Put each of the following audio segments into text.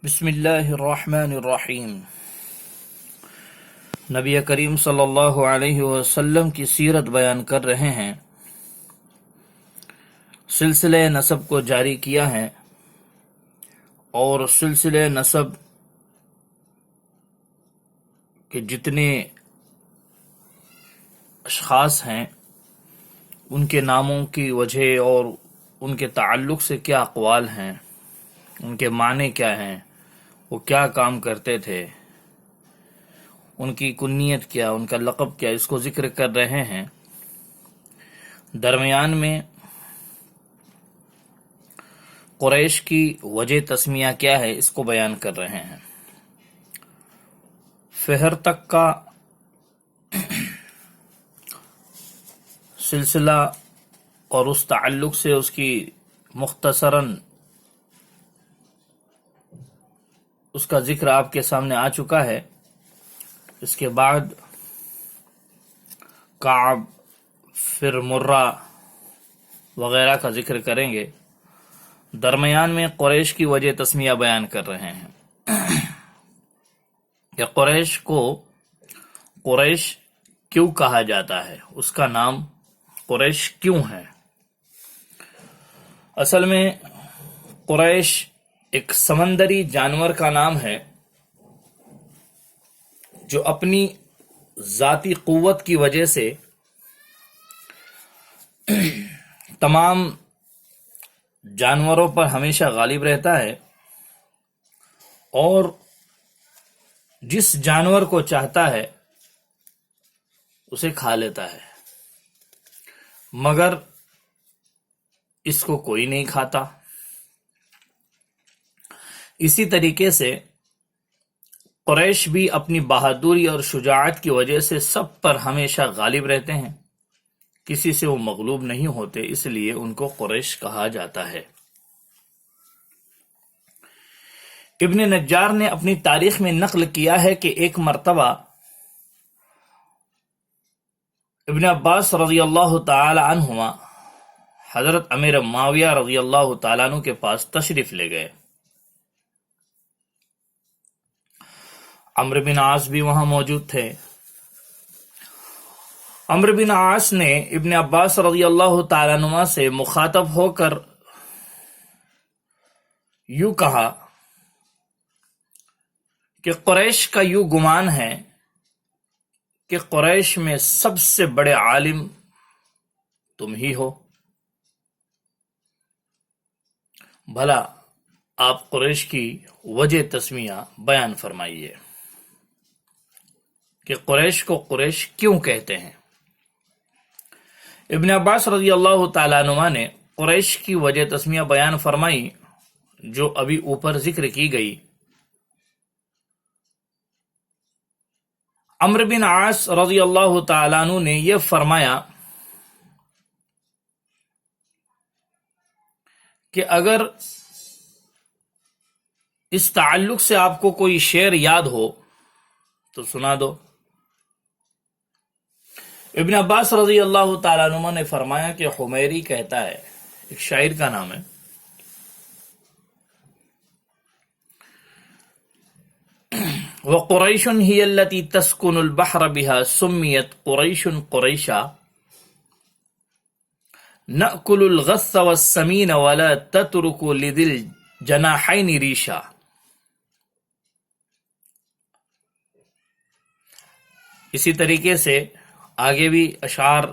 بسم اللہ الرحمن الرحیم۔ نبی کریم صلی اللہ علیہ وسلم کی سیرت بیان کر رہے ہیں۔ سلسلہ نسب کو جاری کیا ہے اور سلسلہ نسب کے جتنے اشخاص ہیں ان کے ناموں کی وجہ اور ان کے تعلق سے کیا اقوال ہیں، ان کے معنی کیا ہیں، وہ کیا کام کرتے تھے، ان کی کنیت کیا، ان کا لقب کیا، اس کو ذکر کر رہے ہیں۔ درمیان میں قریش کی وجہ تسمیہ کیا ہے اس کو بیان کر رہے ہیں۔ فہر تک کا سلسلہ اور اس تعلق سے اس کی مختصراً اس کا ذکر آپ کے سامنے آ چکا ہے۔ اس کے بعد کعب، پھر مرہ وغیرہ کا ذکر کریں گے۔ درمیان میں قریش کی وجہ تسمیہ بیان کر رہے ہیں کہ قریش کو قریش کیوں کہا جاتا ہے، اس کا نام قریش کیوں ہے۔ اصل میں قریش ایک سمندری جانور کا نام ہے جو اپنی ذاتی قوت کی وجہ سے تمام جانوروں پر ہمیشہ غالب رہتا ہے اور جس جانور کو چاہتا ہے اسے کھا لیتا ہے، مگر اس کو کوئی نہیں کھاتا۔ اسی طریقے سے قریش بھی اپنی بہادری اور شجاعت کی وجہ سے سب پر ہمیشہ غالب رہتے ہیں، کسی سے وہ مغلوب نہیں ہوتے، اس لیے ان کو قریش کہا جاتا ہے۔ ابن نجار نے اپنی تاریخ میں نقل کیا ہے کہ ایک مرتبہ ابن عباس رضی اللہ تعالی عنہما حضرت امیر معاویہ رضی اللہ تعالیٰ عنہ کے پاس تشریف لے گئے۔ عمرو بن عاص بھی وہاں موجود تھے۔ عمرو بن عاص نے ابن عباس رضی اللہ تعالیٰ عنہ سے مخاطب ہو کر یوں کہا کہ قریش کا یوں گمان ہے کہ قریش میں سب سے بڑے عالم تم ہی ہو، بھلا آپ قریش کی وجہ تسمیہ بیان فرمائیے کہ قریش کو قریش کیوں کہتے ہیں۔ ابن عباس رضی اللہ تعالیٰ عنہ نے قریش کی وجہ تسمیہ بیان فرمائی جو ابھی اوپر ذکر کی گئی۔ عمرو بن عاص رضی اللہ تعالیٰ عنہ نے یہ فرمایا کہ اگر اس تعلق سے آپ کو کوئی شعر یاد ہو تو سنا دو۔ ابن عباس رضی اللہ تعالیٰ عنہ نے فرمایا کہ حمیری کہتا ہے، ایک شاعر کا نام ہے، وَقُرَيْشٌ هِيَ الَّتِي تَسْكُنُ الْبَحْرَ بِهَا سُمِّيَتْ قُرَيْشٌ قُرَيْشًا نَأْكُلُ الْغَثَّ وَالسَّمِينَ وَلَا تَتْرُكُ لِذِي الْجَنَاحَيْنِ رِيشًا۔ اسی طریقے سے آگے بھی اشعار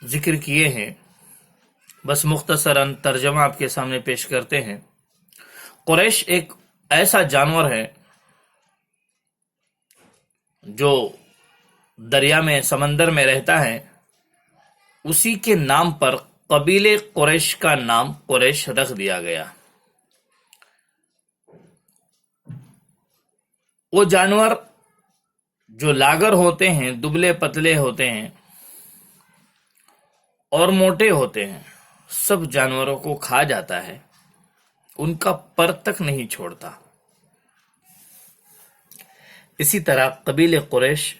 ذکر کیے ہیں، بس مختصراً ترجمہ آپ کے سامنے پیش کرتے ہیں۔ قریش ایک ایسا جانور ہے جو دریا میں، سمندر میں رہتا ہے، اسی کے نام پر قبیلے قریش کا نام قریش رکھ دیا گیا۔ وہ جانور جو لاگر ہوتے ہیں، دبلے پتلے ہوتے ہیں اور موٹے ہوتے ہیں، سب جانوروں کو کھا جاتا ہے، ان کا پر تک نہیں چھوڑتا۔ اسی طرح قبیلے قریش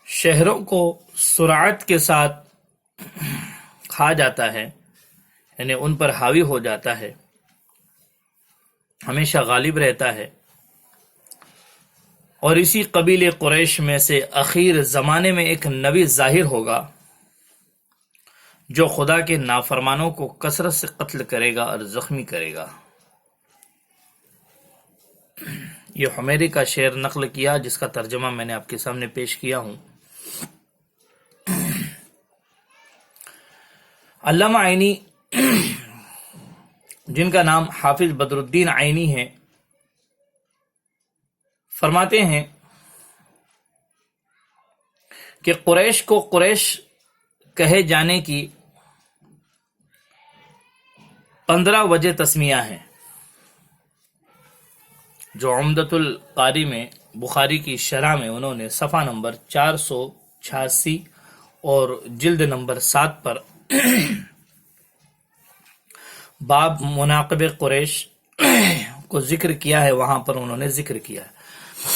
شہروں کو سرعت کے ساتھ کھا جاتا ہے، یعنی ان پر حاوی ہو جاتا ہے، ہمیشہ غالب رہتا ہے. اور اسی قبیل قریش میں سے اخیر زمانے میں ایک نبی ظاہر ہوگا جو خدا کے نافرمانوں کو کثرت سے قتل کرے گا اور زخمی کرے گا. یہ حمیری کا شعر نقل کیا جس کا ترجمہ میں نے آپ کے سامنے پیش کیا ہوں. علامہ عینی جن کا نام حافظ بدر الدین عینی ہے فرماتے ہیں کہ قریش کو قریش کہے جانے کی 15 وجہ تسمیہ ہیں جو عمدۃ القاری میں بخاری کی شرح میں انہوں نے صفحہ نمبر 486 اور جلد نمبر 7 پر باب مناقب قریش کو ذکر کیا ہے، وہاں پر انہوں نے ذکر کیا ہے.